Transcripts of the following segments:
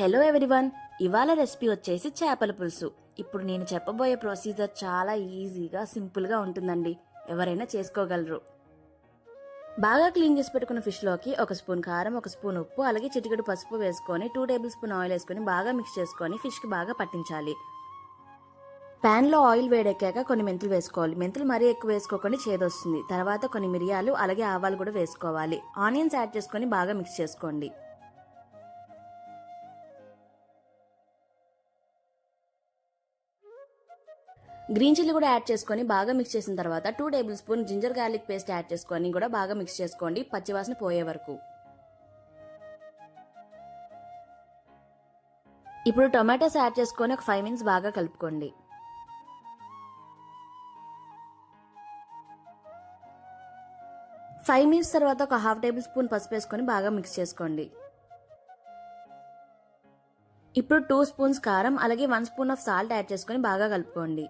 Hello everyone, ఇవాళ recipe వచ్చేసి చేపల పులుసు. ఇప్పుడు నేను చెప్పబోయే ప్రొసీజర్ చాలా ఈజీగా సింపుల్గా ఉంటుందండి. ఎవరైనా చేసుకోగలరు. బాగా క్లీన్ చేసి పెట్టుకున్న ఫిష్లోకి 1 స్పూన్ కారం, 1 స్పూన్ ఉప్పు, అలాగే చిటికెడు పసుపు వేసుకొని 2 టేబుల్ స్పూన్ ఆయిల్ వేసుకొని బాగా మిక్స్ చేసుకొని ఫిష్కి బాగా పట్టించాలి. ప్యాన్లో ఆయిల్ వేడెక్కాక కొన్ని మెంతులు వేసుకోవాలి. మెంతులు మరీ ఎక్కువ వేసుకోకుండా చేదొస్తుంది. తర్వాత కొన్ని మిరియాలు అలాగే ఆవాలు కూడా వేసుకోవాలి. ఆనియన్స్ యాడ్ చేసుకొని బాగా మిక్స్ చేసుకోండి. గ్రీన్ చిల్లీ కూడా యాడ్ చేసుకొని బాగా మిక్స్ చేసిన తర్వాత 2 tablespoon ginger garlic paste add చేసుకొని కూడా బాగా మిక్స్ చేసుకోండి, పచ్చివాసన పోయే వరకు. ఇప్పుడు టొమాటోస్ యాడ్ చేసుకొని ఒక 5 మినిట్స్ బాగా కలుపుకోండి. ఫైవ్ మినిట్స్ తర్వాత ఒక 1/2 టేబుల్ స్పూన్ పసుపు వేసుకొని బాగా మిక్స్ చేసుకోండి. ఇప్పుడు 2 స్పూన్స్ కారం అలాగే 1 స్పూన్ ఆఫ్ సాల్ట్ యాడ్ చేసుకొని బాగా కలుపుకోండి.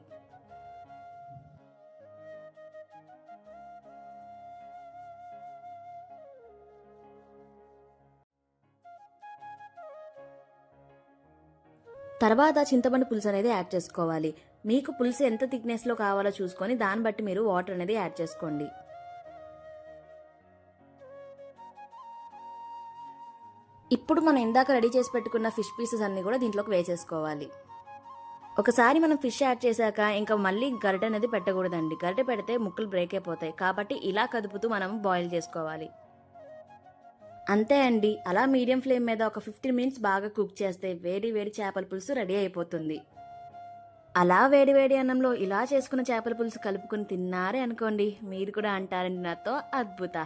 తర్వాత చింతపండు పులుసు అనేది యాడ్ చేసుకోవాలి. మీకు పులుసు ఎంత థిక్నెస్లో కావాలో చూసుకొని దాన్ని బట్టి మీరు వాటర్ అనేది యాడ్ చేసుకోండి. ఇప్పుడు మనం ఇందాక రెడీ చేసి పెట్టుకున్న ఫిష్ పీసెస్ అన్ని కూడా దీంట్లోకి వేసేసుకోవాలి. ఒకసారి మనం ఫిష్ యాడ్ చేశాక ఇంకా మళ్ళీ గరిటె అనేది పెట్టకూడదండి. గరిటె పెడితే ముక్కలు బ్రేక్ అయిపోతాయి. కాబట్టి ఇలా కదుపుతూ మనం బాయిల్ చేసుకోవాలి. అంతే అండి, అలా మీడియం ఫ్లేమ్ మీద ఒక 15 మినిట్స్ బాగా కుక్ చేస్తే వేడి వేడి చేపల పులుసు రెడీ అయిపోతుంది. అలా వేడి వేడి అన్నంలో ఇలా చేసుకున్న చేపల పులుసు కలుపుకుని తిన్నారే అనుకోండి, మీరు కూడా అంటారండి నాతో అద్భుత.